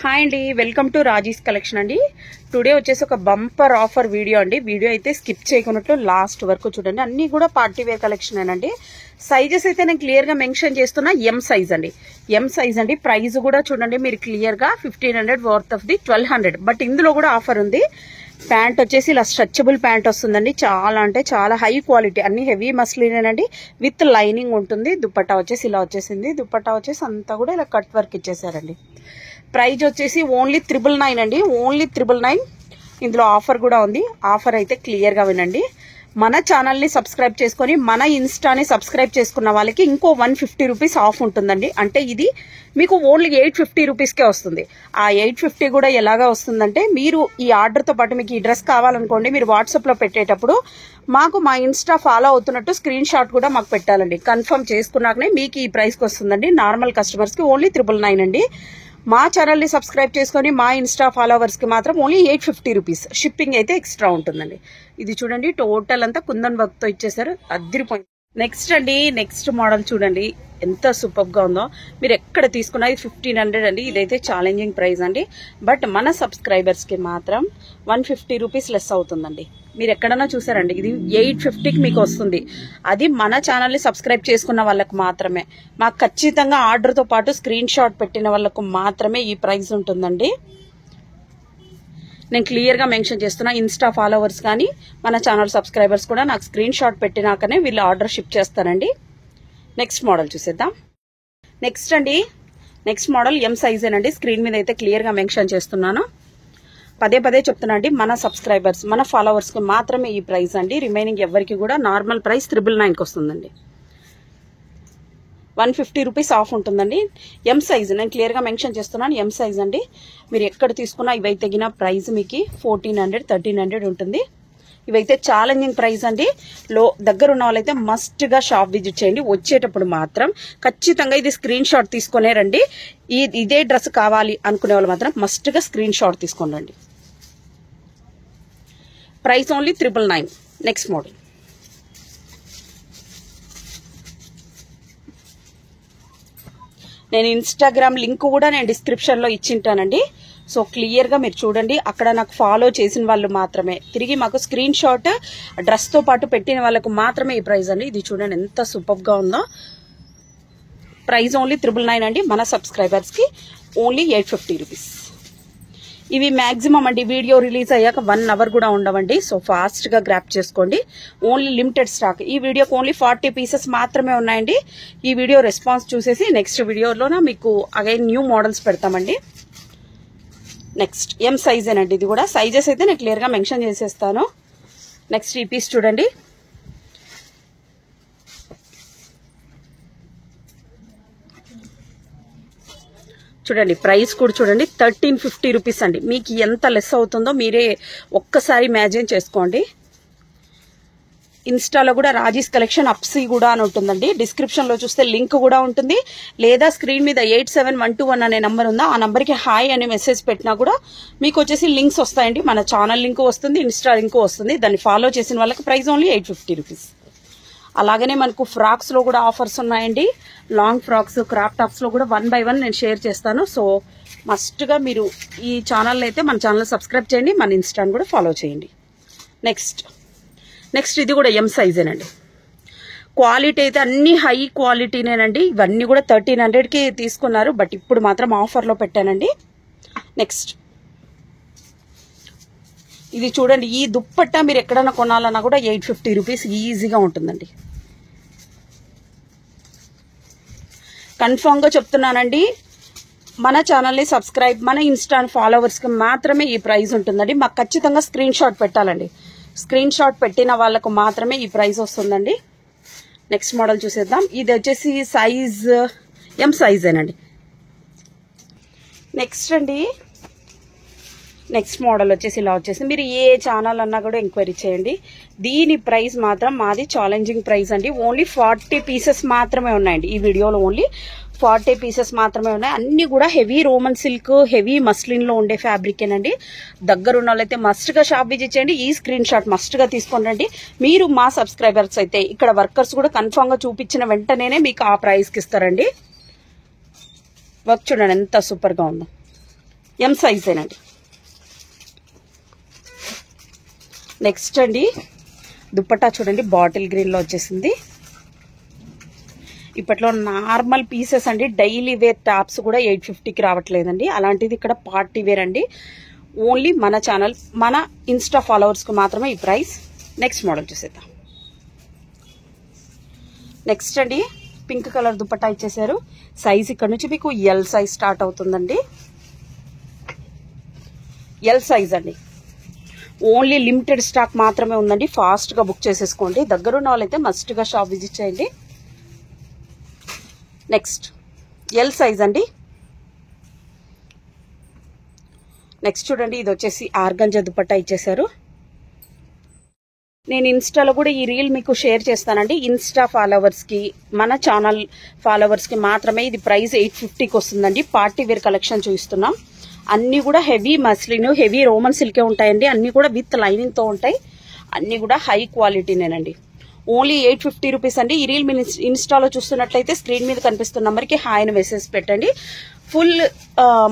Hi అండి, welcome to Raji's collection అండి. Today వచ్చేసి ఒక బంపర్ ఆఫర్ వీడియో అండి. వీడియో అయితే స్కిప్ చేయకున్నట్లు లాస్ట్ వరకు చూడండి. అన్ని కూడా పార్టీ వేర్ కలెక్షన్ అండి. సైజెస్ అయితే నేను క్లియర్ గా మెన్షన్ చేస్తున్నా. ఎం సైజ్ అండి, ఎం సైజ్ అండి. ప్రైస్ కూడా చూడండి మీరు క్లియర్ గా 1500 వర్త్ ఆఫ్ ది 1200. బట్ ఇందులో కూడా ఆఫర్ ఉంది. ప్యాంట్ వచ్చేసి ఇలా స్ట్రెచబుల్ ప్యాంట్ వస్తుందండి. చాలా అంటే చాలా హై క్వాలిటీ, అన్ని హెవీ మస్లిన్ అండి. విత్ లైనింగ్ ఉంటుంది. దుపట్టా వచ్చేసి ఇలా వచ్చేసింది. దుపట్టా వచ్చేసి అంతా కూడా ఇలా కట్ వర్క్ ఇచ్చేసారండి. ప్రైజ్ వచ్చేసి ఓన్లీ 999 అండి, ఓన్లీ 999. ఇందులో ఆఫర్ కూడా ఉంది. ఆఫర్ అయితే క్లియర్ గా వినండి. మన ఛానల్ ని సబ్స్క్రైబ్ చేసుకుని మన ఇన్స్టాని సబ్స్క్రైబ్ చేసుకున్న వాళ్ళకి ఇంకో 150 రూపీస్ ఆఫ్ ఉంటుందండి. అంటే ఇది మీకు ఓన్లీ 850 రూపీస్కే వస్తుంది. ఆ 850 కూడా ఎలాగా వస్తుందంటే, మీరు ఈ ఆర్డర్ తో పాటు మీకు ఈ డ్రెస్ కావాలనుకోండి, మీరు వాట్సాప్ లో పెట్టేటప్పుడు మాకు మా ఇన్స్టా ఫాలో అవుతున్నట్టు స్క్రీన్ షాట్ కూడా మాకు పెట్టాలండి. కన్ఫర్మ్ చేసుకున్నాకనే మీకు ఈ ప్రైస్ కి వస్తుందండి. నార్మల్ కస్టమర్స్ కి ఓన్లీ 999 అండి. మా ఛానల్ ని సబ్స్క్రైబ్ చేసుకుని మా ఇన్స్టా ఫాలోవర్స్ కి మాత్రం ఓన్లీ 850 రూపీస్. షిప్పింగ్ అయితే ఎక్స్ట్రా ఉంటుందండి. ఇది చూడండి, టోటల్ అంతా కుందన్ వర్క్ తో ఇచ్చేసారు. అదిరిపోయింది. నెక్స్ట్ అండి, నెక్స్ట్ మోడల్ చూడండి ఎంత సూపర్ గా ఉందో. మీరు ఎక్కడ తీసుకున్నా ఇది 1500 అండి. ఇదైతే ఛాలెంజింగ్ ప్రైస్ అండి. బట్ మన సబ్స్క్రైబర్స్ కి మాత్రం 150 రూపీస్ లెస్ అవుతుందండి. మీరు ఎక్కడన్నా చూసారండి, ఇది 850కి మీకు వస్తుంది. అది మన ఛానల్ ని సబ్స్క్రైబ్ చేసుకున్న వాళ్ళకు మాత్రమే. మాకు ఖచ్చితంగా ఆర్డర్ తో పాటు స్క్రీన్ షాట్ పెట్టిన వాళ్ళకు మాత్రమే ఈ ప్రైస్ ఉంటుందండి. నేను క్లియర్ గా మెన్షన్ చేస్తున్నా. ఇన్స్టా ఫాలోవర్స్ కానీ మన ఛానల్ సబ్స్క్రైబర్స్ కూడా నాకు స్క్రీన్ షాట్ పెట్టినాకనే వీళ్ళు ఆర్డర్ షిప్ చేస్తారండి. నెక్స్ట్ మోడల్ చూసేద్దాం. నెక్స్ట్ అండి, నెక్స్ట్ మోడల్ ఎం సైజ్ అండి. స్క్రీన్ మీద అయితే క్లియర్ గా మెన్షన్ చేస్తున్నాను. పదే పదే చెప్తున్నా అండి, మన సబ్స్క్రైబర్స్ మన ఫాలోవర్స్ కి మాత్రమే ఈ ప్రైస్ అండి. రిమైనింగ్ ఎవరికి కూడా నార్మల్ ప్రైస్ 999కి వస్తుందండి. 150 రూపీస్ ఆఫ్ ఉంటుందండి. ఎం సైజ్ నేను క్లియర్ గా మెన్షన్ చేస్తున్నాను. ఎం సైజ్ అండి. మీరు ఎక్కడ తీసుకున్నా ఇవైతే తగిన ప్రైస్ మీకు 1400 1300 ఉంటుంది. ఇవైతే ఛాలెంజింగ్ ప్రైస్ అండి. దగ్గర ఉన్న వాళ్ళైతే మస్ట్ గా షాప్ విజిట్ చేయండి. వచ్చేటప్పుడు మాత్రం ఖచ్చితంగా ఇది స్క్రీన్ షాట్ తీసుకునే రండి. ఇదే డ్రెస్ కావాలి అనుకునే వాళ్ళు మాత్రం మస్ట్ గా స్క్రీన్ షాట్ తీసుకొని రండి. Price only 999. Next model. నేను ఇన్స్టాగ్రామ్ లింక్ కూడా నేను డిస్క్రిప్షన్ లో ఇచ్చింటానండి. సో క్లియర్ గా మీరు చూడండి. అక్కడ నాకు ఫాలో చేసిన వాళ్ళు మాత్రమే తిరిగి మాకు స్క్రీన్ షాట్ డ్రెస్ తో పాటు పెట్టిన వాళ్ళకు మాత్రమే ఈ ప్రైస్ అండి. ఇది చూడండి ఎంత సూపర్ గా ఉందో. ప్రైస్ ఓన్లీ 999 అండి. మన సబ్స్క్రైబర్స్ కి ఓన్లీ 850 రూపీస్. ఇవి మాక్సిమం అండి. వీడియో రిలీజ్ అయ్యాక 1 అవర్ కూడా ఉండవండి. సో ఫాస్ట్ గా గ్రాప్ చేసుకోండి. Only limited stock. ఈ వీడియోకి ఓన్లీ 40 పీసెస్ మాత్రమే ఉన్నాయండి. ఈ వీడియో రెస్పాన్స్ చూసేసి నెక్స్ట్ వీడియోలోన మీకు అగైన్ న్యూ మోడల్స్ పెడతామండి. నెక్స్ట్ ఎం సైజ్ అండి. ఇది కూడా సైజెస్ అయితే నేను క్లియర్ గా మెన్షన్ చేసేస్తాను. నెక్స్ట్ ఈ పీస్ చూడండి. చూడండి ప్రైస్ కూడా చూడండి 1350 రూపీస్ అండి. మీకు ఎంత లెస్ అవుతుందో మీరే ఒక్కసారి ఇమాజిన్ చేసుకోండి. ఇన్స్టాలో కూడా రాజీస్ కలెక్షన్ అప్సీ కూడా అని ఉంటుందండి. డిస్క్రిప్షన్ లో చూస్తే లింక్ కూడా ఉంటుంది. లేదా స్క్రీన్ మీద 87121 అనే నంబర్ ఉందా, ఆ నంబర్ కి హాయ్ అనే మెసేజ్ పెట్టినా కూడా మీకు వచ్చేసి లింక్స్ వస్తాయండి. మన ఛానల్ లింక్ వస్తుంది, ఇన్స్టా లింక్ వస్తుంది. దాన్ని ఫాలో చేసిన వాళ్ళకి ప్రైస్ ఓన్లీ 850 రూపీస్. అలాగనే మనకు ఫ్రాక్స్ లో కూడా ఆఫర్స్ ఉన్నాయండి. లాంగ్ ఫ్రాక్స్, క్రాప్ టాప్స్ లో కూడా 1 బై 1 నేను షేర్ చేస్తాను. సో మస్ట్ గా మీరు ఈ ఛానల్ అయితే మన ఛానల్ సబ్స్క్రైబ్ చేయండి, మన ఇన్స్టాని కూడా ఫాలో చేయండి. నెక్స్ట్ ఇది కూడా ఎం సైజేనండి. క్వాలిటీ అయితే అన్ని హై క్వాలిటీనేనండి. ఇవన్నీ కూడా 1300కి తీసుకున్నారు. బట్ ఇప్పుడు మాత్రం ఆఫర్ లో పెట్టానండి. నెక్స్ట్ ఇది చూడండి. ఈ దుప్పట్టా మీరు ఎక్కడైనా కొనాలన్నా కూడా 850 రూపీస్ ఈజీగా ఉంటుందండి. కన్ఫర్మ్ గా చెప్తున్నానండి. మన ఛానల్ ని సబ్స్క్రైబ్, మన ఇన్స్టా ఫాలోవర్స్ కి మాత్రమే ఈ ప్రైస్ ఉంటుందండి. మాకు ఖచ్చితంగా స్క్రీన్ షాట్ పెట్టాలండి. స్క్రీన్ షాట్ పెట్టిన వాళ్ళకు మాత్రమే ఈ ప్రైస్ వస్తుందండి. నెక్స్ట్ మోడల్ చూసేద్దాం. ఇది వచ్చేసి సైజ్ ఎం సైజేనండి. నెక్స్ట్ అండి, నెక్స్ట్ మోడల్ వచ్చేసి ఇలా వచ్చేసి మీరు ఏ ఛానల్ అన్నా కూడా ఎంక్వైరీ చేయండి. దీని ప్రైస్ మాత్రం మాది ఛాలెంజింగ్ ప్రైస్ అండి. ఓన్లీ 40 పీసెస్ మాత్రమే ఉన్నాయండి. ఈ వీడియోలో ఓన్లీ 40 పీసెస్ మాత్రమే ఉన్నాయి. అన్ని కూడా heavy Roman silk, heavy muslin లో ఉండే ఫ్యాబ్రిక్ ఏనండి. దగ్గర ఉన్న వాళ్ళైతే మస్ట్ గా షాప్ విజిట్ చేయండి. ఈ స్క్రీన్ షాట్ మస్ట్ గా తీసుకోండి. మీరు మా సబ్స్క్రైబర్స్ అయితే ఇక్కడ వర్కర్స్ కూడా కన్ఫర్మ్ గా చూపించిన వెంటనే మీకు ఆ ప్రైస్ కి ఇస్తారండి. వర్క్ చూడండి ఎంత సూపర్ గా ఉందో. ఎం సైజేనండి. నెక్స్ట్ అండి దుప్పట్టా చూడండి, బాటిల్ గ్రీన్లో వచ్చేసింది. ఇప్పట్లో నార్మల్ పీసెస్ అండి, డైలీ వేర్ టాప్స్ కూడా 850కి రావట్లేదండి. అలాంటిది ఇక్కడ పార్టీ వేర్ అండి. ఓన్లీ మన ఛానల్, మన ఇన్స్టా ఫాలోవర్స్కి మాత్రమే ఈ ప్రైస్. నెక్స్ట్ మోడల్ చూసేద్దాం. నెక్స్ట్ అండి పింక్ కలర్ దుపట్టా ఇచ్చేసారు. సైజ్ ఇక్కడ నుంచి మీకు ఎల్ సైజ్ స్టార్ట్ అవుతుందండి. ఎల్ సైజ్ అండి. ఓన్లీ లిమిటెడ్ స్టాక్ మాత్రమే ఉందండి. ఫాస్ట్గా బుక్ చేసేసుకోండి. దగ్గరున్న వాళ్ళైతే మస్ట్గా షాప్ విజిట్ చేయండి. నెక్స్ట్ ఎల్ సైజ్ అండి. నెక్స్ట్ చూడండి, ఇది వచ్చేసి ఆర్గంజా దుపట్టా ఇచ్చేసారు. నేను ఇన్స్టాలో కూడా ఈ రీల్ మీకు షేర్ చేస్తానండి. ఇన్స్టా ఫాలోవర్స్కి, మన ఛానల్ ఫాలోవర్స్కి మాత్రమే ఇది ప్రైస్ 850కి వస్తుందండి. పార్టీ వేర్ కలెక్షన్ చూపిస్తున్నాం. అన్నీ కూడా హెవీ మస్లిన్, హెవీ రోమన్ సిల్కే ఉంటాయండి. అన్నీ కూడా విత్ లైనింగ్తో ఉంటాయి. అన్నీ కూడా హై క్వాలిటీనేనండి. ఓన్లీ 850 రూపీస్ అండి. ఈ రీల్ మీరు ఇన్స్టాలో చూస్తున్నట్లయితే స్క్రీన్ మీద కనిపిస్తున్న నెంబర్కి హాయ్ అని మెసేజ్ పెట్టండి. ఫుల్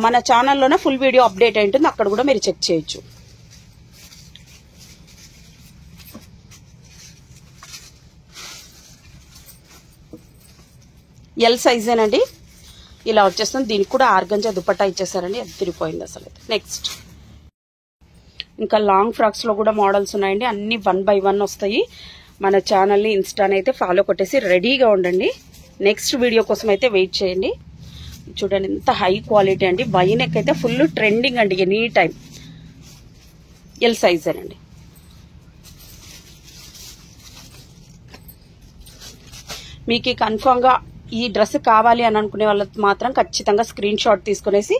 మన ఛానల్లోనే ఫుల్ వీడియో అప్డేట్ అయి ఉంటుంది. అక్కడ కూడా మీరు చెక్ చేయొచ్చు. ఎల్ సైజేనండి. ఇలా వచ్చేస్తుంది. దీనికి కూడా ఆర్గంజా దుపట్టా ఇచ్చేసారండి. అది తిరిగిపోయింది అసలు. నెక్స్ట్ ఇంకా లాంగ్ ఫ్రాక్స్ లో కూడా మోడల్స్ ఉన్నాయండి. అన్ని 1 by 1 వస్తాయి. మన ఛానల్ని ఇన్స్టాని అయితే ఫాలో కొట్టేసి రెడీగా ఉండండి. నెక్స్ట్ వీడియో కోసం అయితే వెయిట్ చేయండి. చూడండి ఎంత హై క్వాలిటీ అండి. వైనెక్ అయితే ఫుల్ ట్రెండింగ్ అండి ఎనీ టైం. ఎల్ సైజేనండి. మీకు కన్ఫామ్గా ఈ డ్రెస్ కావాలి అని అనుకునే వాళ్ళకి మాత్రం ఖచ్చితంగా స్క్రీన్ షాట్ తీసుకునేసి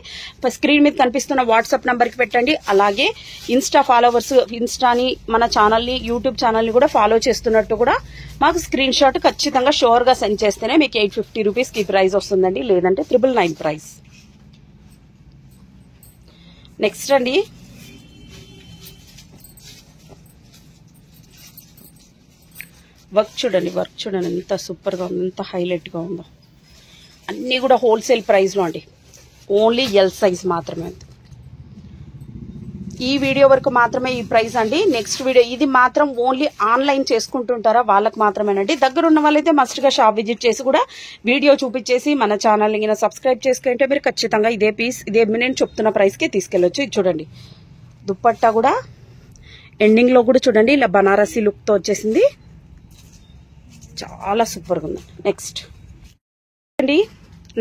స్క్రీన్ మీద కనిపిస్తున్న వాట్సాప్ నెంబర్కి పెట్టండి. అలాగే ఇన్స్టా ఫాలోవర్స్, ఇన్స్టాని, మన ఛానల్ని, యూట్యూబ్ ఛానల్ని కూడా ఫాలో చేస్తున్నట్టు కూడా మాకు స్క్రీన్ షాట్ ఖచ్చితంగా షోర్గా సెండ్ చేస్తేనే మీకు 850 రూపీస్కి ప్రైస్ వస్తుందండి. లేదంటే 999 ప్రైస్. నెక్స్ట్ అండి వర్క్ చూడండి, వర్క్ చూడండి ఎంత సూపర్గా ఉంది, ఎంత హైలైట్గా ఉందో. అన్నీ కూడా హోల్సేల్ ప్రైస్లో అండి. ఓన్లీ ఎల్ సైజ్ మాత్రమే ఉంది. ఈ వీడియో వరకు మాత్రమే ఈ ప్రైస్ అండి. నెక్స్ట్ వీడియో ఇది మాత్రం ఓన్లీ ఆన్లైన్ చేసుకుంటుంటారా వాళ్ళకి మాత్రమేనండి. దగ్గర ఉన్న వాళ్ళైతే మస్ట్గా షాప్ విజిట్ చేసి కూడా వీడియో చూపించేసి మన ఛానల్ని సబ్స్క్రైబ్ చేసుకుంటే మీరు ఖచ్చితంగా ఇదే పీస్, ఇదే నేను చెప్తున్న ప్రైస్కి తీసుకెళ్ళొచ్చు. ఇది చూడండి దుప్పట్టా కూడా ఎండింగ్లో కూడా చూడండి ఇలా బనారసీ లుక్తో వచ్చేసింది. చాలా సూపర్గా ఉంది. నెక్స్ట్ అండి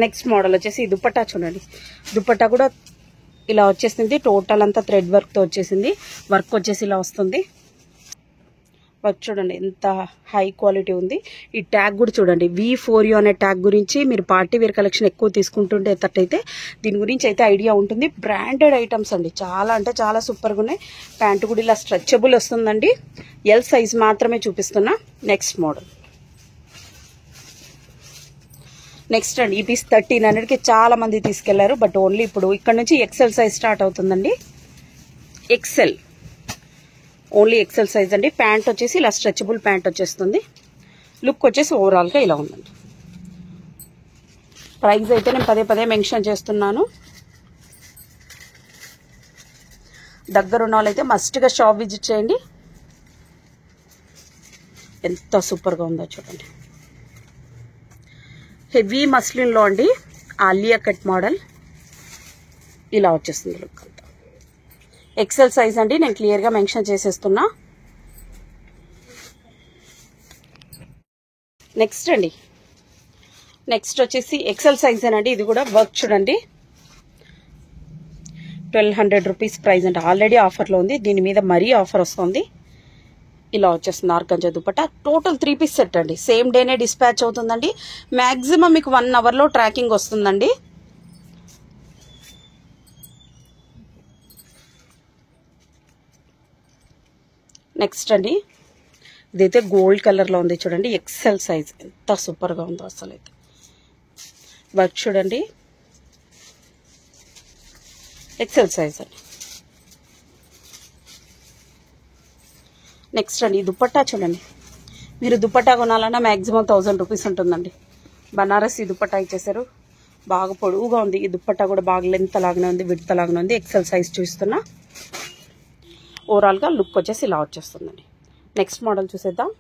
నెక్స్ట్ మోడల్ వచ్చేసి దుపట్టా చూడండి. దుపట్టా కూడా ఇలా వచ్చేసింది. టోటల్ అంతా థ్రెడ్ వర్క్తో వచ్చేసింది. వర్క్ వచ్చేసి ఇలా వస్తుంది. వర్క్ చూడండి ఎంత హై క్వాలిటీ ఉంది. ఈ ట్యాగ్ కూడా చూడండి, V4U అనే ట్యాగ్ గురించి మీరు పార్టీ వేర్ కలెక్షన్ ఎక్కువ తీసుకుంటుంటేటట్టయితే దీని గురించి అయితే ఐడియా ఉంటుంది. బ్రాండెడ్ ఐటమ్స్ అండి. చాలా అంటే చాలా సూపర్గా ఉన్నాయి. ప్యాంటు కూడా ఇలా స్ట్రెచబుల్ వస్తుందండి. ఎల్ సైజ్ మాత్రమే చూపిస్తున్నా. Next model. నెక్స్ట్ అండి ఈ పీస్ 1300కి చాలా మంది తీసుకెళ్లారు. బట్ ఓన్లీ ఇప్పుడు ఇక్కడ నుంచి ఎక్సెల్ సైజ్ స్టార్ట్ అవుతుందండి. ఎక్సెల్, ఓన్లీ ఎక్సెల్ సైజ్ అండి. ప్యాంట్ వచ్చేసి ఇలా స్ట్రెచబుల్ ప్యాంట్ వచ్చేస్తుంది. లుక్ వచ్చేసి ఓవరాల్గా ఇలా ఉందండి. ప్రైస్ అయితే నేను పదే మెన్షన్ చేస్తున్నాను. దగ్గరున్న వాళ్ళైతే మస్ట్గా షాప్ విజిట్ చేయండి. ఎంత సూపర్గా ఉందో చూడండి. హెవీ మస్లిన్లో అండి, ఆలియా కట్ మోడల్ ఇలా వచ్చేస్తుంది లుక్ అంతా. ఎక్సెల్ సైజ్ అండి, నేను క్లియర్గా మెన్షన్ చేసేస్తున్నా. నెక్స్ట్ అండి నెక్స్ట్ వచ్చేసి ఎక్సెల్ సైజ్ అండి. ఇది కూడా వర్క్ చూడండి. 1200 రూపీస్ ప్రైస్ అంటే ఆల్రెడీ ఆఫర్లో ఉంది. దీని మీద మరీ ఆఫర్ వస్తుంది. ఇలా వచ్చేస్తుంది organza dupatta. Total 3 piece set అండి. సేమ్ డేనే డిస్పాచ్ అవుతుందండి. మ్యాక్సిమం మీకు 1 అవర్లో ట్రాకింగ్ వస్తుందండి. నెక్స్ట్ అండి ఇదైతే గోల్డ్ కలర్లో ఉంది చూడండి. ఎక్సెల్ సైజ్ ఎంత సూపర్గా ఉందో అసలు. అయితే వర్క్ చూడండి, ఎక్సెల్ సైజ్ అండి. నెక్స్ట్ అండి దుపట్టా చూడండి. మీరు దుపట్టా కొనాలన్నా మ్యాక్సిమం 1000 రూపీస్ ఉంటుందండి. బనారసి దుపట్టా ఇచ్చేసారు. బాగా పొడవుగా ఉంది. ఈ దుప్పట్టా కూడా బాగా లెంత్ లాగానే ఉంది, విడ్త్ లాగానే ఉంది. ఎక్సెల్ సైజ్ చూస్తున్నా. ఓవరాల్గా లుక్ వచ్చేసి ఇలా వచ్చేస్తుందండి. నెక్స్ట్ మోడల్ చూసేద్దాం.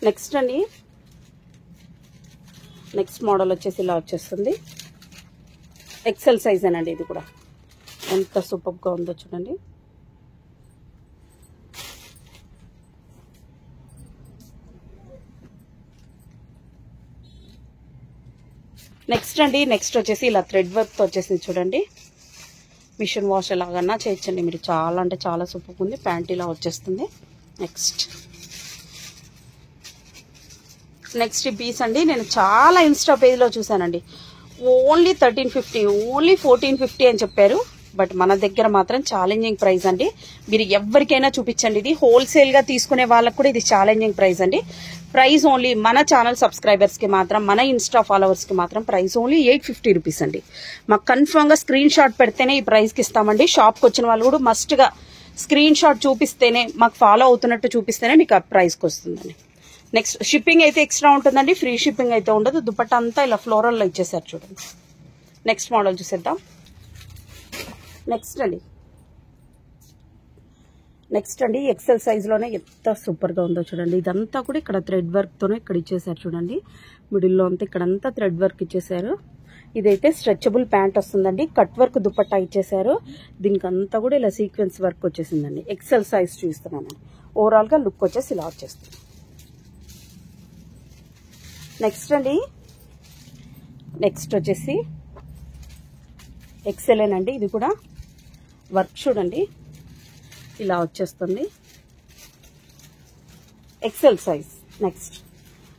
నెక్స్ట్ అండి, నెక్స్ట్ మోడల్ వచ్చేసి ఇలా వచ్చేస్తుంది. ఎక్సెల్ సైజ్ అనండి. ఇది కూడా ఎంత సూపర్గా ఉందో చూడండి. నెక్స్ట్ అండి, నెక్స్ట్ వచ్చేసి ఇలా థ్రెడ్ వర్క్తో వచ్చేసింది చూడండి. మిషన్ వాష్ ఎలాగన్నా చేయొచ్చండి మీరు. చాలా అంటే చాలా సూపర్గా ఉంది. ప్యాంట్ ఇలా వచ్చేస్తుంది. నెక్స్ట్ ఈ పీస్ అండి, నేను చాలా ఇన్స్టా పేజ్లో చూసానండి. ఓన్లీ 1350, ఓన్లీ 1450 అని చెప్పారు. బట్ మన దగ్గర మాత్రం ఛాలెంజింగ్ ప్రైస్ అండి. మీరు ఎవరికైనా చూపించండి. ఇది హోల్సేల్గా తీసుకునే వాళ్ళకు కూడా ఇది ఛాలెంజింగ్ ప్రైస్ అండి. ప్రైస్ ఓన్లీ మన ఛానల్ సబ్స్క్రైబర్స్కి మాత్రం, మన ఇన్స్టా ఫాలోవర్స్కి మాత్రం ప్రైస్ ఓన్లీ 850 రూపీస్ అండి. మాకు కన్ఫర్మ్గా స్క్రీన్ షాట్ పెడితేనే ఈ ప్రైస్కి ఇస్తామండి. షాప్కి వచ్చిన వాళ్ళు కూడా మస్ట్గా స్క్రీన్ షాట్ చూపిస్తేనే, మాకు ఫాలో అవుతున్నట్టు చూపిస్తేనే మీకు ఆ ప్రైస్కి వస్తుందండి. నెక్స్ట్ షిప్పింగ్ అయితే ఎక్స్ట్రా ఉంటుందండి. ఫ్రీ షిప్పింగ్ అయితే ఉండదు. దుపట్టా అంతా ఇలా ఫ్లోరల్లో ఇచ్చేసారు చూడండి. నెక్స్ట్ మోడల్ చూసేద్దాం. నెక్స్ట్ అండి ఎక్సెల్ సైజ్లోనే ఎంత సూపర్గా ఉందో చూడండి. ఇదంతా కూడా ఇక్కడ థ్రెడ్ వర్క్తోనే ఇక్కడ ఇచ్చేసారు చూడండి. మిడిల్లో అంతా ఇక్కడంతా థ్రెడ్ వర్క్ ఇచ్చేసారు. ఇదైతే స్ట్రెచబుల్ ప్యాంట్ వస్తుందండి. కట్ వర్క్ దుపట్టా ఇచ్చేసారు. దీనికి అంతా కూడా ఇలా సీక్వెన్స్ వర్క్ వచ్చేసిందండి. ఎక్సెల్ సైజ్ చూస్తున్నాను. ఓవరాల్గా లుక్ వచ్చేసి ఇలా వచ్చేస్తుంది. నెక్స్ట్ అండి, నెక్స్ట్ వచ్చేసి ఎక్సెలేనండి. ఇది కూడా వర్క్ చూడండి ఇలా వచ్చేస్తుంది. XL size. నెక్స్ట్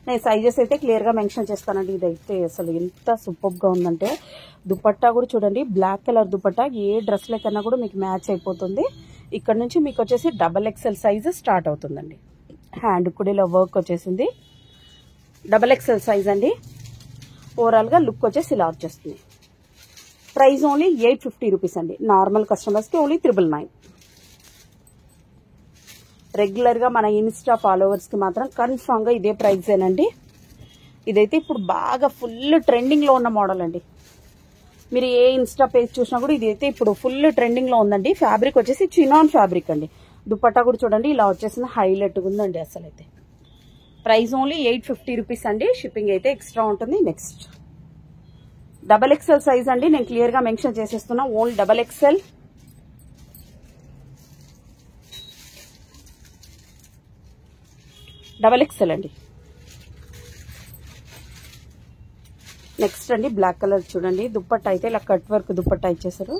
నేను సైజెస్ అయితే క్లియర్గా మెన్షన్ చేస్తానండి. ఇదైతే అసలు ఎంత సూపర్గా ఉందంటే, దుపట్టా కూడా చూడండి. బ్లాక్ కలర్ దుపట్టా ఏ డ్రెస్లకన్నా కూడా మీకు మ్యాచ్ అయిపోతుంది. ఇక్కడ నుంచి మీకు వచ్చేసి డబల్ ఎక్సెల్ సైజ్ స్టార్ట్ అవుతుందండి. హ్యాండ్ కూడా ఇలా వర్క్ వచ్చేసింది. డబల్ ఎక్సెల్ సైజ్ అండి. ఓవరాల్గా లుక్ వచ్చేసి ఇలా వచ్చేస్తుంది. ప్రైస్ ఓన్లీ 850 రూపీస్ అండి. నార్మల్ కస్టమర్స్కి ఓన్లీ 999. రెగ్యులర్గా మన ఇన్స్టా ఫాలోవర్స్కి మాత్రం కన్ఫామ్గా ఇదే ప్రైసేనండి. ఇదైతే ఇప్పుడు బాగా ఫుల్ ట్రెండింగ్లో ఉన్న మోడల్ అండి. మీరు ఏ ఇన్స్టా పేజ్ చూసినా కూడా ఇదైతే ఇప్పుడు ఫుల్ ట్రెండింగ్లో ఉందండి. ఫ్యాబ్రిక్ వచ్చేసి చినాన్ ఫ్యాబ్రిక్ అండి. దుపట్టా కూడా చూడండి ఇలా వచ్చేసింది. హైలైట్గా ఉందండి అసలు అయితే. ప్రైస్ ఓన్లీ 850 రూపీస్ అండి. షిప్పింగ్ అయితే ఎక్స్ట్రా ఉంటుంది. నెక్స్ట్ డబల్ ఎక్సెల్ సైజ్ అండి. నేను క్లియర్గా మెన్షన్ చేసేస్తున్నా. Only double XL. Double XL అండి. నెక్స్ట్ అండి బ్లాక్ కలర్ చూడండి. దుపట్టా అయితే ఇలా కట్ వర్క్ దుపట్టా ఇచ్చేసారు.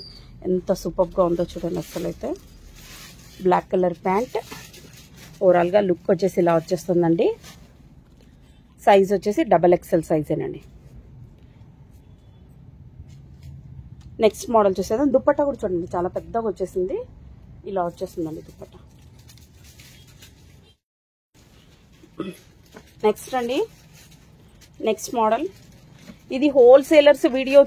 ఎంత సూపర్గా ఉందో చూడండి అసలు అయితే. Black colour pant. ఓవరాల్గా లుక్ వచ్చేసి ఇలా వచ్చేస్తుందండి. సైజ్ వచ్చేసి డబల్ ఎక్సెల్ సైజేనండి. నెక్స్ట్ మోడల్ చూసేద్దాం. దుపట్టా కూడా చూడండి చాలా పెద్దగా వచ్చేసింది. ఇలా వచ్చేస్తుందండి దుపట్టా. నెక్స్ట్ అండి, నెక్స్ట్ మోడల్. ఇది హోల్సేలర్స్ వీడియో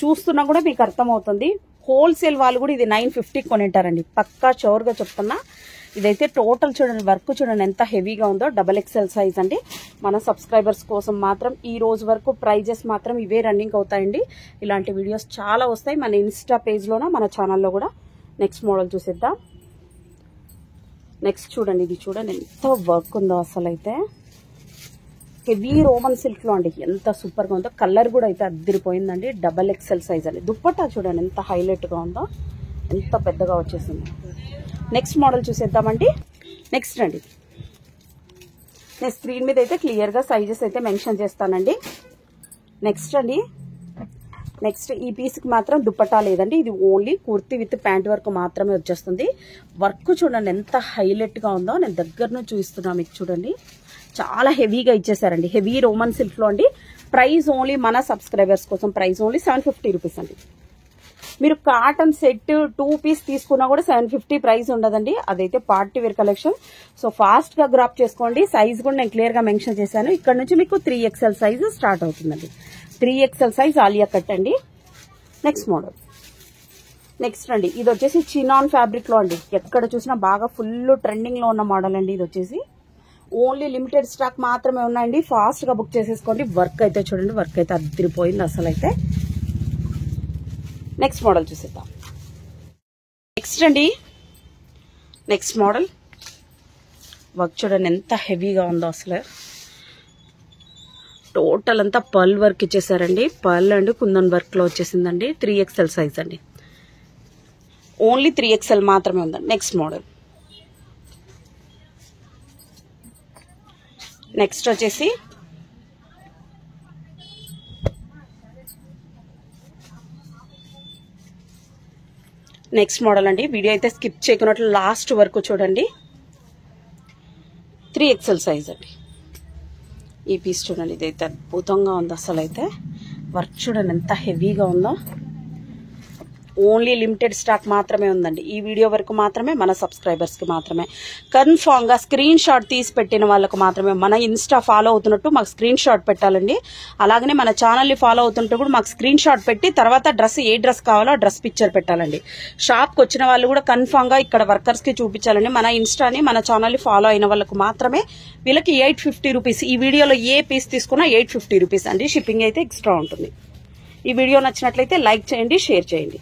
చూస్తున్నా కూడా మీకు అర్థమవుతుంది. హోల్సేల్ వాళ్ళు కూడా ఇది 950 కొనింటారండి. పక్కా షోర్గా చెప్తున్నా. ఇదైతే టోటల్ చూడండి, వర్క్ చూడండి ఎంత హెవీగా ఉందో. డబల్ ఎక్సెల్ సైజ్ అండి. మన సబ్స్క్రైబర్స్ కోసం మాత్రం ఈ రోజు వరకు ప్రైజెస్ మాత్రం ఇవే రన్నింగ్ అవుతాయండి. ఇలాంటి వీడియోస్ చాలా వస్తాయి మన ఇన్స్టా పేజ్లోన, మన ఛానల్లో కూడా. నెక్స్ట్ మోడల్ చూసేద్దాం. నెక్స్ట్ చూడండి, ఇది చూడండి ఎంత వర్క్ ఉందో అసలు అయితే. హెవీ రోమన్ సిల్క్ లో అండి, ఎంత సూపర్ గా ఉందో. కలర్ కూడా అయితే అద్దరిపోయిందండి. డబల్ ఎక్సెల్ సైజ్ అండి. దుప్పట్టా చూడండి ఎంత హైలైట్ గా ఉందో, ఎంత పెద్దగా వచ్చేసింది. నెక్స్ట్ మోడల్ చూసేద్దామండి. నెక్స్ట్ అండి, నేను స్క్రీన్ మీద అయితే క్లియర్ గా సైజెస్ అయితే మెన్షన్ చేస్తానండి. నెక్స్ట్ అండి, నెక్స్ట్ ఈ పీస్ కి మాత్రం దుప్పట్టా లేదండి. ఇది only kurti with pant work మాత్రమే వచ్చేస్తుంది. వర్క్ చూడండి ఎంత హైలైట్ గా ఉందో. నేను దగ్గర నుంచి చూపిస్తున్నా మీకు చూడండి. చాలా హెవీగా ఇచ్చేసారండి. హెవీ రోమన్ సిల్క్ లో అండి. ప్రైస్ ఓన్లీ మన సబ్స్క్రైబర్స్ కోసం ప్రైస్ ఓన్లీ 750 రూపీస్ అండి. మీరు కాటన్ సెట్ 2 పీస్ తీసుకున్నా కూడా 750 ప్రైస్ ఉండదండి. అదైతే party wear collection. So fast గా గ్రాప్ చేసుకోండి. సైజ్ కూడా నేను క్లియర్ గా మెన్షన్ చేశాను. ఇక్కడ నుంచి మీకు 3XL సైజ్ స్టార్ట్ అవుతుందండి. 3XL సైజ్ ఆలియా కట్ అండి. Next model. నెక్స్ట్ అండి, ఇది వచ్చేసి చినాన్ ఫ్యాబ్రిక్ లో అండి. ఎక్కడ చూసినా బాగా ఫుల్ ట్రెండింగ్ లో ఉన్న మోడల్ అండి. ఇది వచ్చేసి ఓన్లీ లిమిటెడ్ స్టాక్ మాత్రమే ఉన్నాయండి. ఫాస్ట్ గా బుక్ చేసేసుకోండి. వర్క్ అయితే చూడండి, వర్క్ అయితే అదిరిపోయింది అసలు అయితే. నెక్స్ట్ మోడల్ చూసేద్దాం. నెక్స్ట్ అండి, నెక్స్ట్ మోడల్ వర్క్ చూడండి ఎంత హెవీగా ఉందో అసలు. టోటల్ అంతా పర్ల్ వర్క్ ఇచ్చేసారండి. పర్ల్ అండ్ కుందన్ వర్క్ లో వచ్చేసిందండి. 3XL సైజ్ అండి. ఓన్లీ 3XL మాత్రమే ఉందండి. Next model. నెక్స్ట్ వచ్చేసి నెక్స్ట్ మోడల్ అండి. వీడియో అయితే స్కిప్ చేయకున్నట్లు లాస్ట్ వరకు చూడండి. 3XL సైజ్ అండి. ఈ పీస్ చూడండి, ఇదైతే అద్భుతంగా ఉంది అసలు అయితే. వర్క్ చూడండి ఎంత హెవీగా ఉందో. ఓన్లీ లిమిటెడ్ స్టాక్ మాత్రమే ఉందండి. ఈ వీడియో వరకు మాత్రమే, మన సబ్స్క్రైబర్స్ కి మాత్రమే. కన్ఫామ్ గా స్క్రీన్ షాట్ తీసి పెట్టిన వాళ్ళకు మాత్రమే. మన ఇన్స్టా ఫాలో అవుతున్నట్టు మాకు స్క్రీన్ షాట్ పెట్టాలండి. అలాగనే మన ఛానల్ ని ఫాలో అవుతుంటూ కూడా మాకు స్క్రీన్ షాట్ పెట్టి తర్వాత డ్రెస్ ఏ డ్రెస్ కావాలో ఆ డ్రెస్ పిక్చర్ పెట్టాలండి. షాప్ కి వచ్చిన వాళ్ళు కూడా కన్ఫామ్ గా ఇక్కడ వర్కర్స్ కి చూపించాలండి. మన ఇన్స్టాని మన ఛానల్ ని ఫాలో అయిన వాళ్ళకు మాత్రమే వీళ్ళకి 850 రూపీస్. ఈ వీడియోలో ఏ పీస్ తీసుకున్నా 850 రూపీస్ అండి. షిప్పింగ్ అయితే ఎక్స్ట్రా ఉంటుంది. ఈ వీడియో నచ్చినట్లయితే లైక్ చేయండి, షేర్ చేయండి.